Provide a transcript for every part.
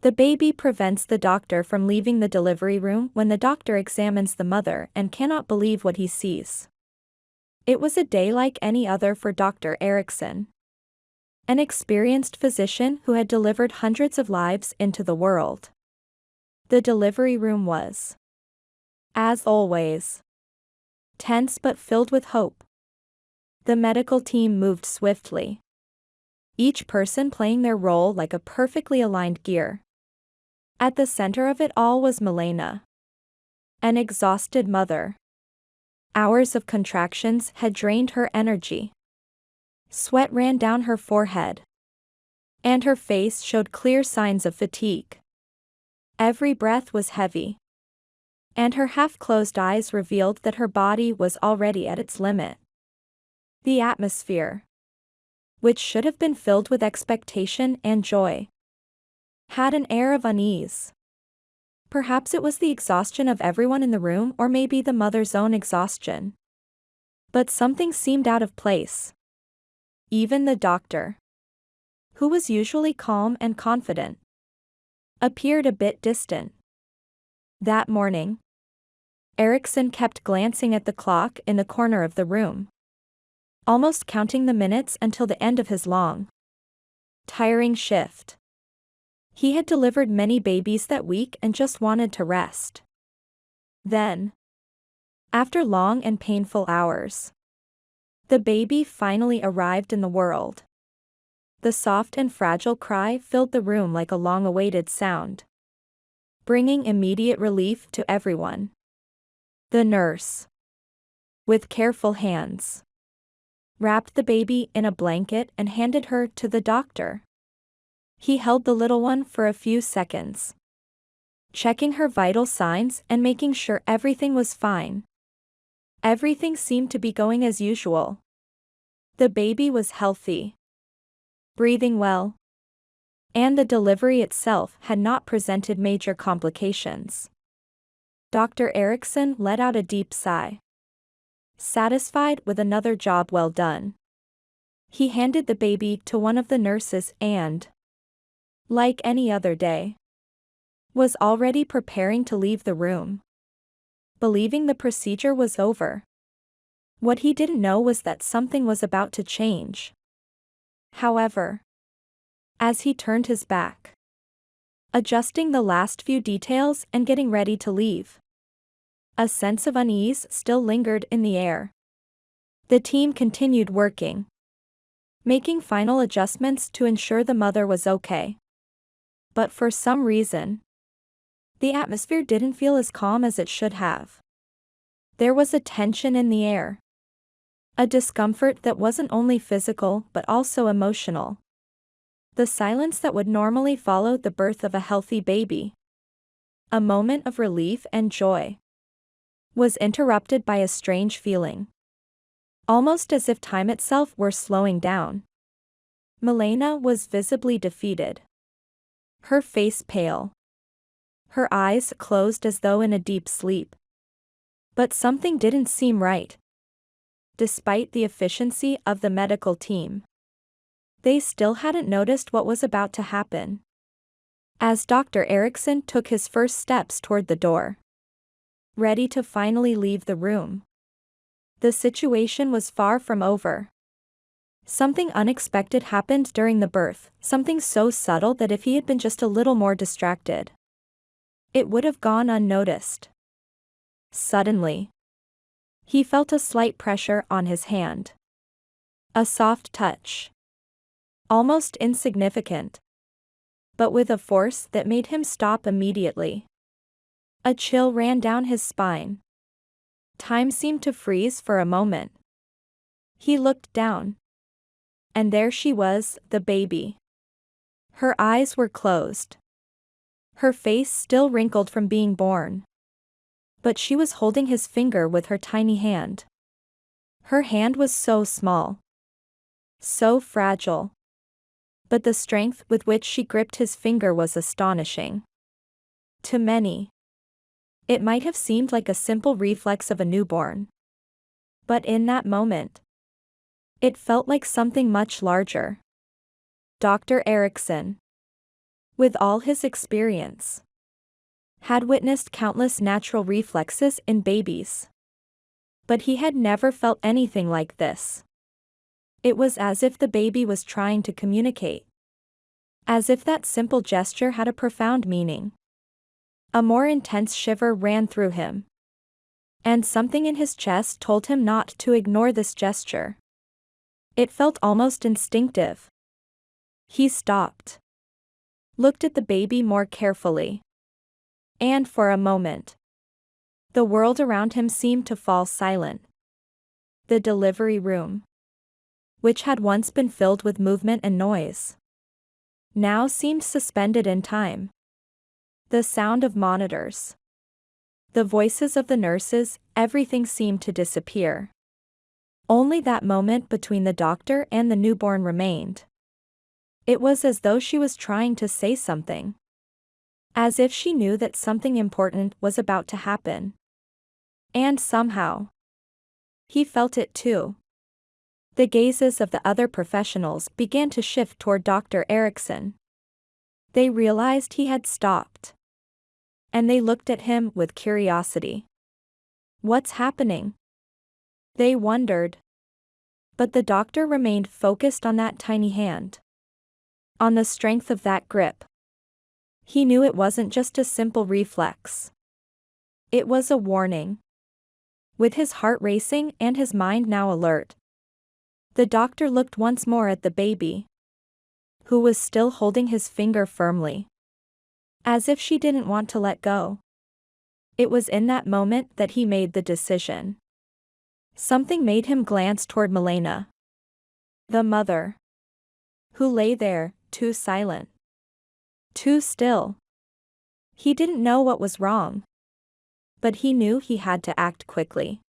The baby prevents the doctor from leaving the delivery room when the doctor examines the mother and cannot believe what he sees. It was a day like any other for Dr. Erickson, an experienced physician who had delivered hundreds of lives into the world. The delivery room was, as always, tense but filled with hope. The medical team moved swiftly, each person playing their role like a perfectly aligned gear. At the center of it all was Milena, an exhausted mother. Hours of contractions had drained her energy. Sweat ran down her forehead, and her face showed clear signs of fatigue. Every breath was heavy, and her half-closed eyes revealed that her body was already at its limit. The atmosphere, which should have been filled with expectation and joy, had an air of unease. Perhaps it was the exhaustion of everyone in the room, or maybe the mother's own exhaustion. But something seemed out of place. Even the doctor, who was usually calm and confident, appeared a bit distant. That morning, Erickson kept glancing at the clock in the corner of the room, almost counting the minutes until the end of his long, tiring shift. He had delivered many babies that week and just wanted to rest. Then, after long and painful hours, the baby finally arrived in the world. The soft and fragile cry filled the room like a long-awaited sound, bringing immediate relief to everyone. The nurse, with careful hands, wrapped the baby in a blanket and handed her to the doctor. He held the little one for a few seconds, checking her vital signs and making sure everything was fine. Everything seemed to be going as usual. The baby was healthy, breathing well, and the delivery itself had not presented major complications. Dr. Erickson let out a deep sigh, satisfied with another job well done. He handed the baby to one of the nurses and, like any other day, was already preparing to leave the room, believing the procedure was over. What he didn't know was that something was about to change. However, as he turned his back, adjusting the last few details and getting ready to leave, a sense of unease still lingered in the air. The team continued working, making final adjustments to ensure the mother was okay. But for some reason, the atmosphere didn't feel as calm as it should have. There was a tension in the air, a discomfort that wasn't only physical but also emotional. The silence that would normally follow the birth of a healthy baby, a moment of relief and joy, was interrupted by a strange feeling, almost as if time itself were slowing down. Milena was visibly defeated, her face pale, her eyes closed as though in a deep sleep. But something didn't seem right. Despite the efficiency of the medical team, they still hadn't noticed what was about to happen. As Dr. Erickson took his first steps toward the door, ready to finally leave the room, the situation was far from over. Something unexpected happened during the birth, something so subtle that if he had been just a little more distracted, it would have gone unnoticed. Suddenly, he felt a slight pressure on his hand. A soft touch, almost insignificant, but with a force that made him stop immediately. A chill ran down his spine. Time seemed to freeze for a moment. He looked down, and there she was, the baby. Her eyes were closed, her face still wrinkled from being born. But she was holding his finger with her tiny hand. Her hand was so small, so fragile, but the strength with which she gripped his finger was astonishing. To many, it might have seemed like a simple reflex of a newborn. But in that moment, it felt like something much larger. Dr. Erickson, with all his experience, had witnessed countless natural reflexes in babies. But he had never felt anything like this. It was as if the baby was trying to communicate. As if that simple gesture had a profound meaning. A more intense shiver ran through him. And something in his chest told him not to ignore this gesture. It felt almost instinctive. He stopped. Looked at the baby more carefully. And for a moment, the world around him seemed to fall silent. The delivery room, which had once been filled with movement and noise, now seemed suspended in time. The sound of monitors, the voices of the nurses, everything seemed to disappear. Only that moment between the doctor and the newborn remained. It was as though she was trying to say something. As if she knew that something important was about to happen. And somehow, he felt it too. The gazes of the other professionals began to shift toward Dr. Erickson. They realized he had stopped. And they looked at him with curiosity. What's happening? They wondered. But the doctor remained focused on that tiny hand. On the strength of that grip. He knew it wasn't just a simple reflex. It was a warning. With his heart racing and his mind now alert, the doctor looked once more at the baby, who was still holding his finger firmly, as if she didn't want to let go. It was in that moment that he made the decision. Something made him glance toward Milena, the mother, who lay there, too silent, too still. He didn't know what was wrong, but he knew he had to act quickly.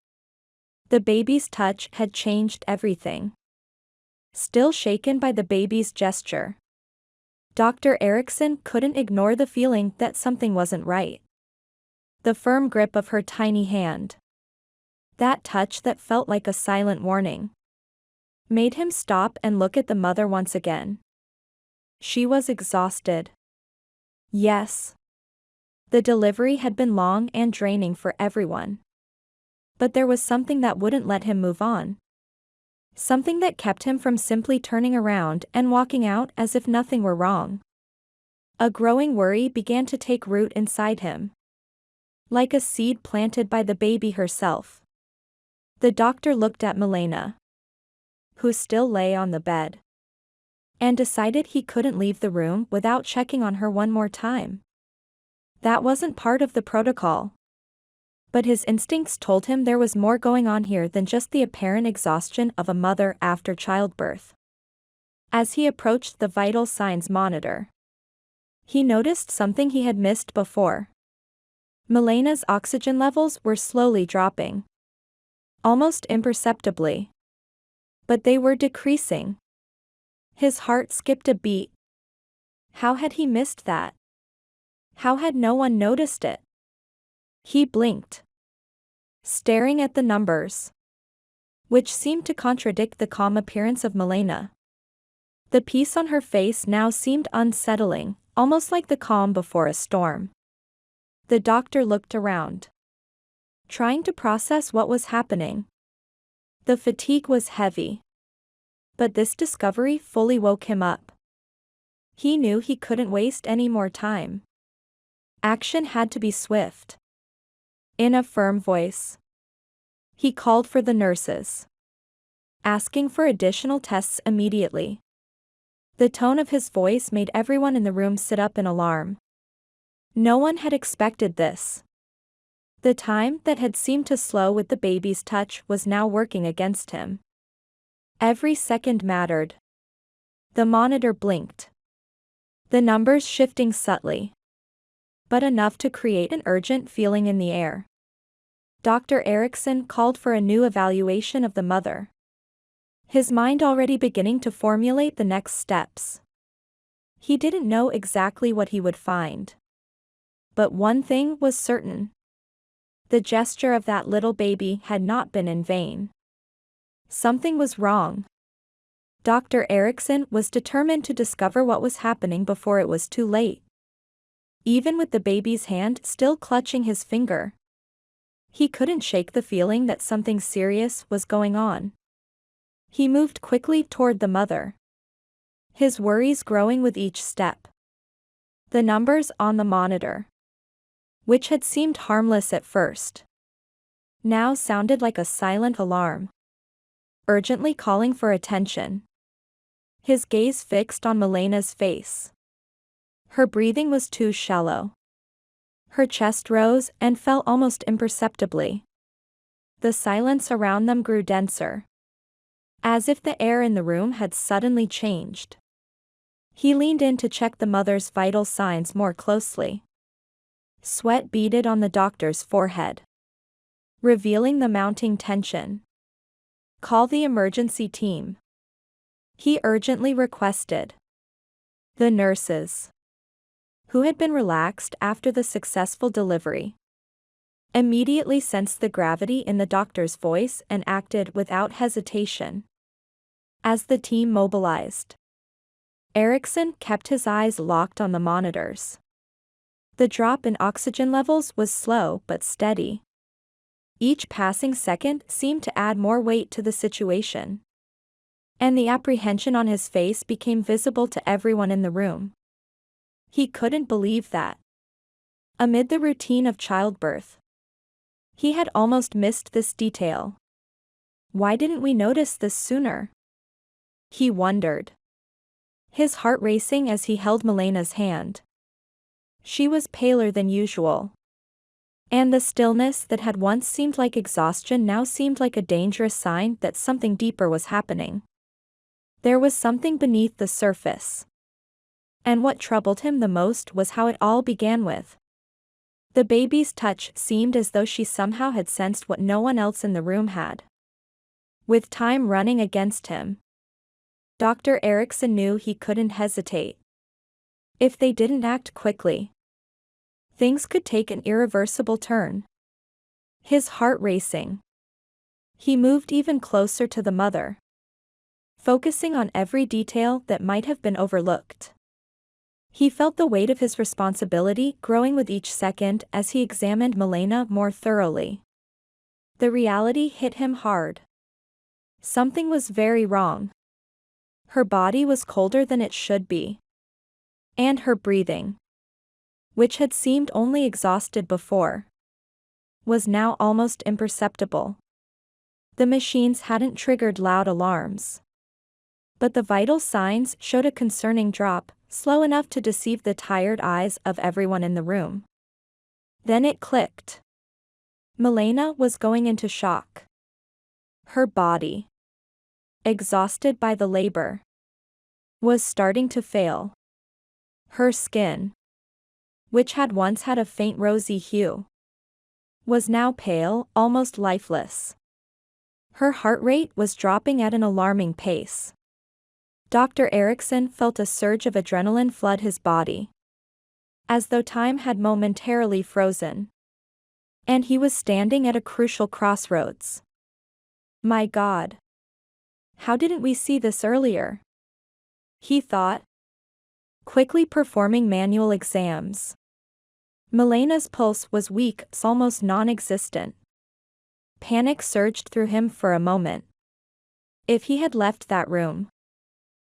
The baby's touch had changed everything. Still shaken by the baby's gesture, Dr. Erickson couldn't ignore the feeling that something wasn't right. The firm grip of her tiny hand, that touch that felt like a silent warning, made him stop and look at the mother once again. She was exhausted. Yes. The delivery had been long and draining for everyone. But there was something that wouldn't let him move on. Something that kept him from simply turning around and walking out as if nothing were wrong. A growing worry began to take root inside him. Like a seed planted by the baby herself. The doctor looked at Milena, who still lay on the bed, and decided he couldn't leave the room without checking on her one more time. That wasn't part of the protocol. But his instincts told him there was more going on here than just the apparent exhaustion of a mother after childbirth. As he approached the vital signs monitor, he noticed something he had missed before. Milena's oxygen levels were slowly dropping. Almost imperceptibly. But they were decreasing. His heart skipped a beat. How had he missed that? How had no one noticed it? He blinked, staring at the numbers, which seemed to contradict the calm appearance of Milena. The peace on her face now seemed unsettling, almost like the calm before a storm. The doctor looked around, trying to process what was happening. The fatigue was heavy. But this discovery fully woke him up. He knew he couldn't waste any more time. Action had to be swift. In a firm voice, he called for the nurses, asking for additional tests immediately. The tone of his voice made everyone in the room sit up in alarm. No one had expected this. The time that had seemed to slow with the baby's touch was now working against him. Every second mattered. The monitor blinked, the numbers shifting subtly, but enough to create an urgent feeling in the air. Dr. Erickson called for a new evaluation of the mother, his mind already beginning to formulate the next steps. He didn't know exactly what he would find. But one thing was certain. The gesture of that little baby had not been in vain. Something was wrong. Dr. Erickson was determined to discover what was happening before it was too late. even with the baby's hand still clutching his finger. He couldn't shake the feeling that something serious was going on. He moved quickly toward the mother, his worries growing with each step. The numbers on the monitor, which had seemed harmless at first, now sounded like a silent alarm, urgently calling for attention. His gaze fixed on Milena's face. Her breathing was too shallow. Her chest rose and fell almost imperceptibly. The silence around them grew denser, as if the air in the room had suddenly changed. He leaned in to check the mother's vital signs more closely. Sweat beaded on the doctor's forehead, revealing the mounting tension. "Call the emergency team," he urgently requested. The nurses, who had been relaxed after the successful delivery, immediately sensed the gravity in the doctor's voice and acted without hesitation. As the team mobilized, Erickson kept his eyes locked on the monitors. The drop in oxygen levels was slow but steady. Each passing second seemed to add more weight to the situation, and the apprehension on his face became visible to everyone in the room. He couldn't believe that, amid the routine of childbirth, he had almost missed this detail. Why didn't we notice this sooner? He wondered, his heart racing as he held Milena's hand. She was paler than usual, and the stillness that had once seemed like exhaustion now seemed like a dangerous sign that something deeper was happening. There was something beneath the surface. And what troubled him the most was how it all began with. The baby's touch seemed as though she somehow had sensed what no one else in the room had. With time running against him, Dr. Erickson knew he couldn't hesitate. If they didn't act quickly, things could take an irreversible turn. His heart racing, he moved even closer to the mother, focusing on every detail that might have been overlooked. He felt the weight of his responsibility growing with each second as he examined Milena more thoroughly. The reality hit him hard. Something was very wrong. Her body was colder than it should be. And her breathing, which had seemed only exhausted before, was now almost imperceptible. The machines hadn't triggered loud alarms, but the vital signs showed a concerning drop, slow enough to deceive the tired eyes of everyone in the room. Then it clicked. Milena was going into shock. Her body, exhausted by the labor, was starting to fail. Her skin, which had once had a faint rosy hue, was now pale, almost lifeless. Her heart rate was dropping at an alarming pace. Dr. Erickson felt a surge of adrenaline flood his body, as though time had momentarily frozen. And he was standing at a crucial crossroads. My God! How didn't we see this earlier? He thought, quickly performing manual exams. Milena's pulse was weak, almost non-existent. Panic surged through him for a moment. If he had left that room,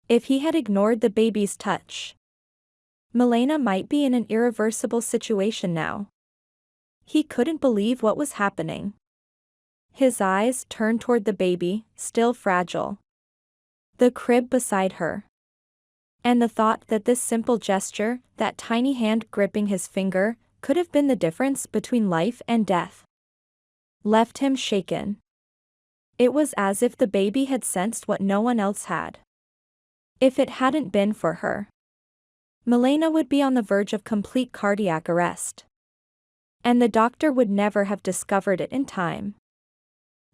if he had ignored the baby's touch, Milena might be in an irreversible situation now. He couldn't believe what was happening. His eyes turned toward the baby, still fragile, the crib beside her. And the thought that this simple gesture, that tiny hand gripping his finger, could have been the difference between life and death, left him shaken. It was as if the baby had sensed what no one else had. If it hadn't been for her, Milena would be on the verge of complete cardiac arrest. And the doctor would never have discovered it in time.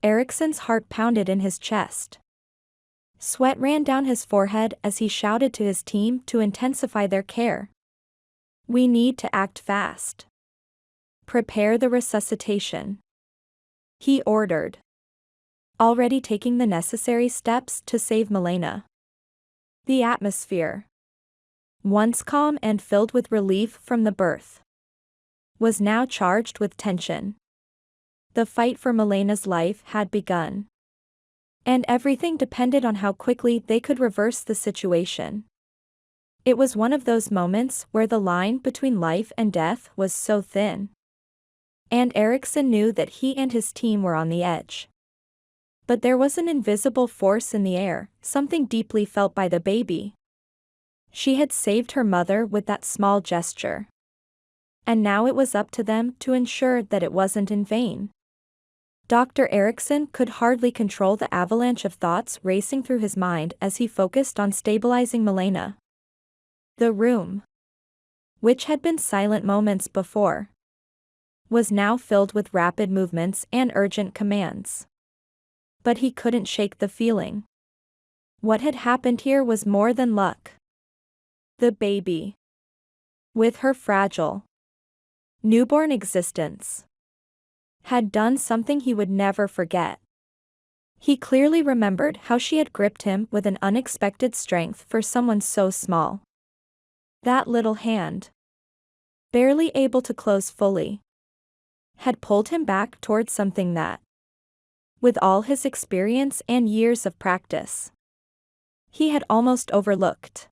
Erickson's heart pounded in his chest. Sweat ran down his forehead as he shouted to his team to intensify their care. We need to act fast. Prepare the resuscitation, he ordered, already taking the necessary steps to save Milena. The atmosphere, once calm and filled with relief from the birth, was now charged with tension. The fight for Milena's life had begun. And everything depended on how quickly they could reverse the situation. It was one of those moments where the line between life and death was so thin. And Erickson knew that he and his team were on the edge. But there was an invisible force in the air, something deeply felt by the baby. She had saved her mother with that small gesture. And now it was up to them to ensure that it wasn't in vain. Dr. Erickson could hardly control the avalanche of thoughts racing through his mind as he focused on stabilizing Milena. The room, which had been silent moments before, was now filled with rapid movements and urgent commands. But he couldn't shake the feeling. What had happened here was more than luck. The baby, with her fragile, newborn existence, had done something he would never forget. He clearly remembered how she had gripped him with an unexpected strength for someone so small. That little hand, barely able to close fully, had pulled him back towards something that, with all his experience and years of practice, he had almost overlooked.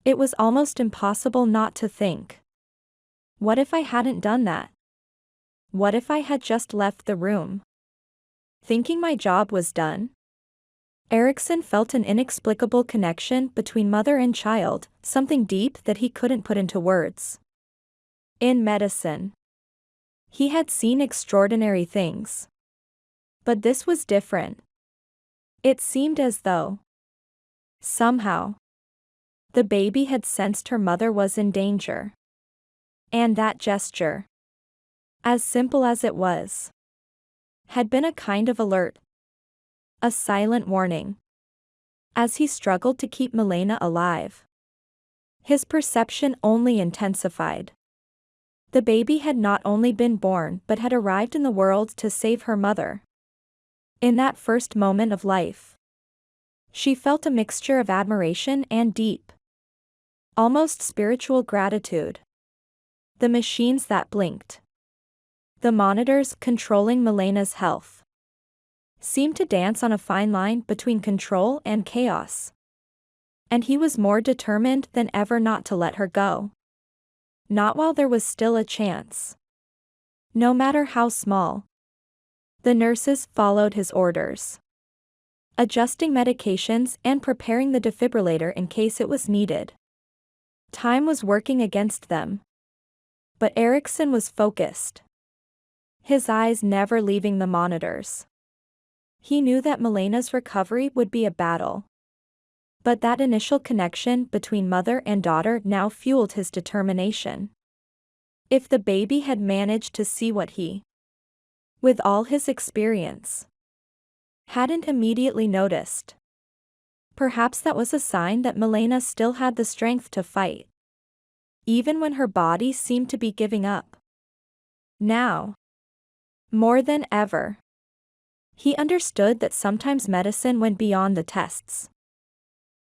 It was almost impossible not to think, what if I hadn't done that? What if I had just left the room, thinking my job was done? Erickson felt an inexplicable connection between mother and child, something deep that he couldn't put into words. In medicine, he had seen extraordinary things. But this was different. It seemed as though, somehow, the baby had sensed her mother was in danger. And that gesture, as simple as it was, had been a kind of alert. A silent warning. As he struggled to keep Milena alive, his perception only intensified. The baby had not only been born but had arrived in the world to save her mother. In that first moment of life, she felt a mixture of admiration and deep, almost spiritual gratitude. The machines that blinked, the monitors controlling Milena's health, seemed to dance on a fine line between control and chaos. And he was more determined than ever not to let her go. Not while there was still a chance. No matter how small. The nurses followed his orders, adjusting medications and preparing the defibrillator in case it was needed. Time was working against them. But Erickson was focused, his eyes never leaving the monitors. He knew that Milena's recovery would be a battle. But that initial connection between mother and daughter now fueled his determination. If the baby had managed to see what he, with all his experience, hadn't immediately noticed, perhaps that was a sign that Milena still had the strength to fight, even when her body seemed to be giving up. Now, more than ever, he understood that sometimes medicine went beyond the tests,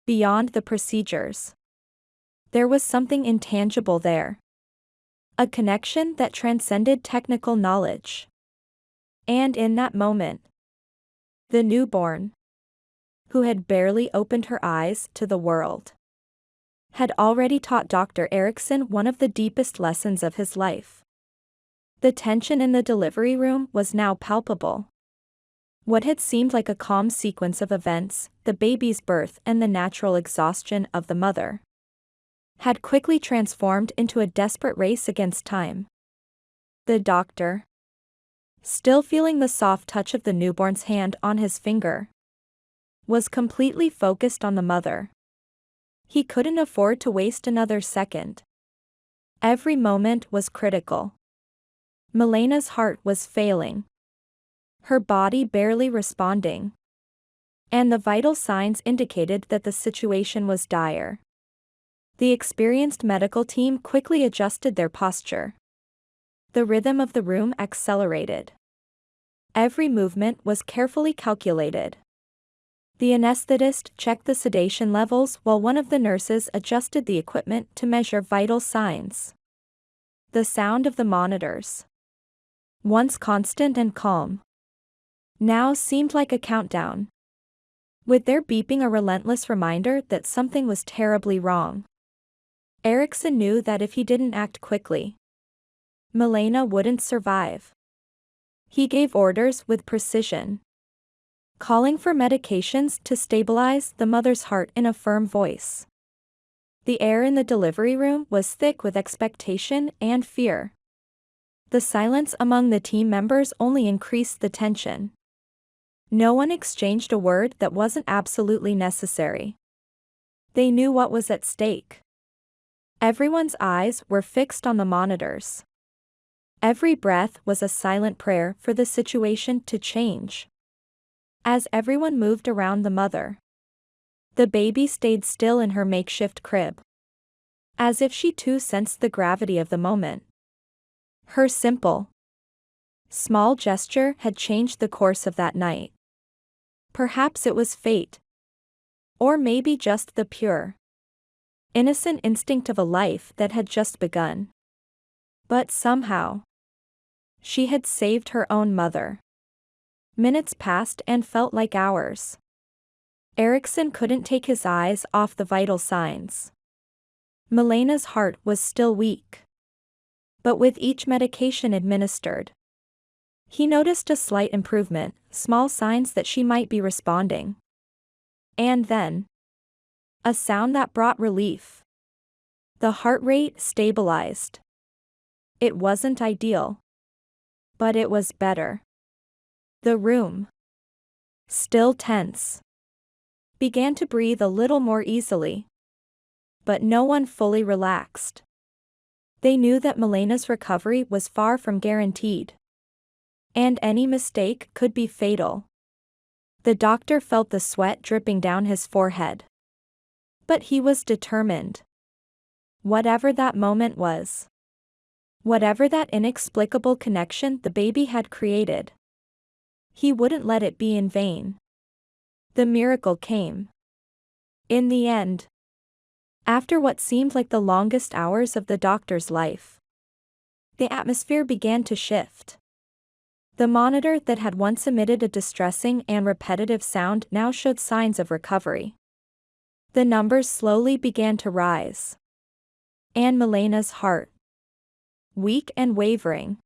beyond the procedures. There was something intangible there. A connection that transcended technical knowledge. And in that moment, the newborn, who had barely opened her eyes to the world, had already taught Dr. Erickson one of the deepest lessons of his life. The tension in the delivery room was now palpable. What had seemed like a calm sequence of events, the baby's birth and the natural exhaustion of the mother, had quickly transformed into a desperate race against time. The doctor, still feeling the soft touch of the newborn's hand on his finger, was completely focused on the mother. He couldn't afford to waste another second. Every moment was critical. Milena's heart was failing, her body barely responding, and the vital signs indicated that the situation was dire. The experienced medical team quickly adjusted their posture. The rhythm of the room accelerated. Every movement was carefully calculated. The anesthetist checked the sedation levels while one of the nurses adjusted the equipment to measure vital signs. The sound of the monitors, once constant and calm, now seemed like a countdown, with their beeping a relentless reminder that something was terribly wrong. Erickson knew that if he didn't act quickly, Milena wouldn't survive. He gave orders with precision, calling for medications to stabilize the mother's heart in a firm voice. The air in the delivery room was thick with expectation and fear. The silence among the team members only increased the tension. No one exchanged a word that wasn't absolutely necessary. They knew what was at stake. Everyone's eyes were fixed on the monitors. Every breath was a silent prayer for the situation to change. As everyone moved around the mother, the baby stayed still in her makeshift crib, as if she too sensed the gravity of the moment. Her simple, small gesture had changed the course of that night. Perhaps it was fate. Or maybe just the pure, innocent instinct of a life that had just begun. But somehow, she had saved her own mother. Minutes passed and felt like hours. Erickson couldn't take his eyes off the vital signs. Milena's heart was still weak, but with each medication administered, he noticed a slight improvement, small signs that she might be responding. And then, a sound that brought relief. The heart rate stabilized. It wasn't ideal, but it was better. The room, still tense, began to breathe a little more easily. But no one fully relaxed. They knew that Milena's recovery was far from guaranteed, and any mistake could be fatal. The doctor felt the sweat dripping down his forehead. But he was determined. Whatever that moment was, whatever that inexplicable connection the baby had created, he wouldn't let it be in vain. The miracle came. In the end, after what seemed like the longest hours of the doctor's life, the atmosphere began to shift. The monitor that had once emitted a distressing and repetitive sound now showed signs of recovery. The numbers slowly began to rise. And Milena's heart, weak and wavering,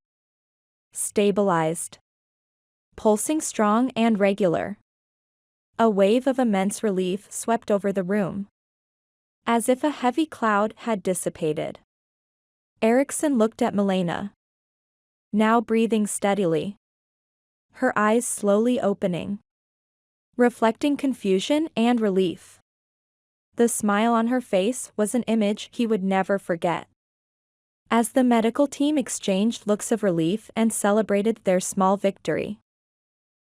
stabilized, pulsing strong and regular. A wave of immense relief swept over the room, as if a heavy cloud had dissipated. Erickson looked at Milena, now breathing steadily, her eyes slowly opening, reflecting confusion and relief. The smile on her face was an image he would never forget. As the medical team exchanged looks of relief and celebrated their small victory,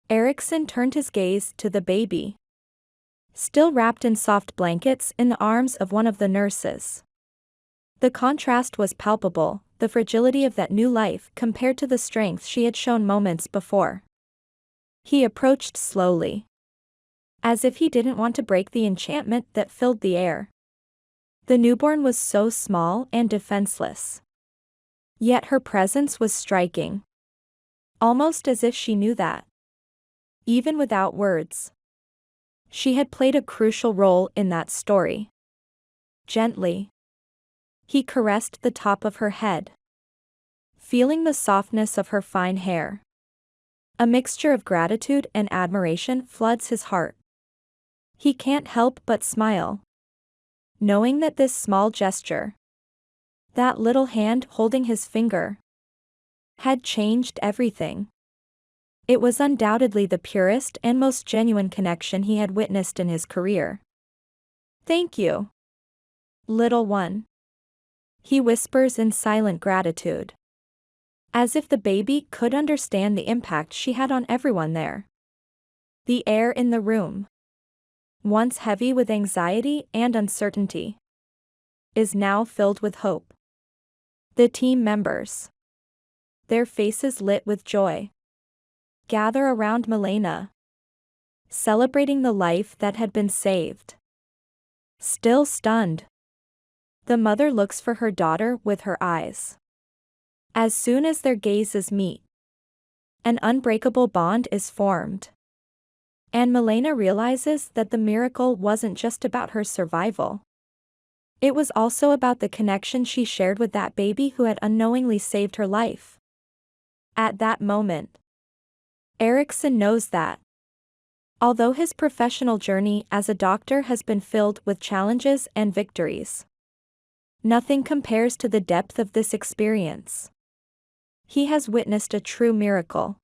Erickson turned his gaze to the baby, still wrapped in soft blankets in the arms of one of the nurses. The contrast was palpable, the fragility of that new life compared to the strength she had shown moments before. He approached slowly, as if he didn't want to break the enchantment that filled the air. The newborn was so small and defenseless. Yet her presence was striking, almost as if she knew that, even without words, she had played a crucial role in that story. Gently, he caressed the top of her head, feeling the softness of her fine hair. A mixture of gratitude and admiration floods his heart. He can't help but smile, knowing that this small gesture, that little hand holding his finger, had changed everything. It was undoubtedly the purest and most genuine connection he had witnessed in his career. "Thank you, little one," he whispers in silent gratitude, as if the baby could understand the impact she had on everyone there. The air in the room, once heavy with anxiety and uncertainty, is now filled with hope. The team members, their faces lit with joy, gather around Milena, celebrating the life that had been saved. Still stunned, the mother looks for her daughter with her eyes. As soon as their gazes meet, an unbreakable bond is formed. And Milena realizes that the miracle wasn't just about her survival. It was also about the connection she shared with that baby who had unknowingly saved her life. At that moment, Erickson knows that, although his professional journey as a doctor has been filled with challenges and victories, nothing compares to the depth of this experience. He has witnessed a true miracle.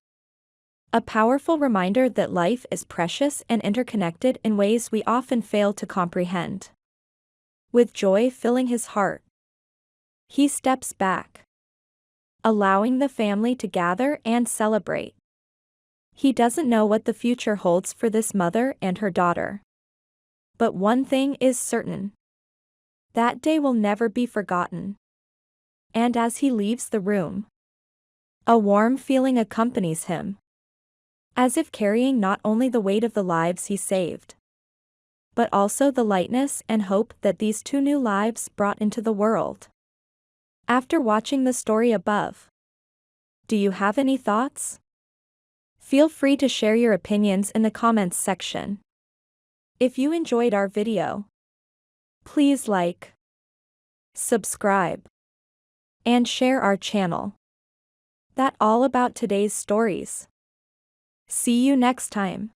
A powerful reminder that life is precious and interconnected in ways we often fail to comprehend. With joy filling his heart, he steps back, allowing the family to gather and celebrate. He doesn't know what the future holds for this mother and her daughter. But one thing is certain. That day will never be forgotten. And as he leaves the room, a warm feeling accompanies him, as if carrying not only the weight of the lives he saved, but also the lightness and hope that these two new lives brought into the world. After watching the story above, do you have any thoughts? Feel free to share your opinions in the comments section. If you enjoyed our video, please like, subscribe, and share our channel. That's all about today's stories. See you next time.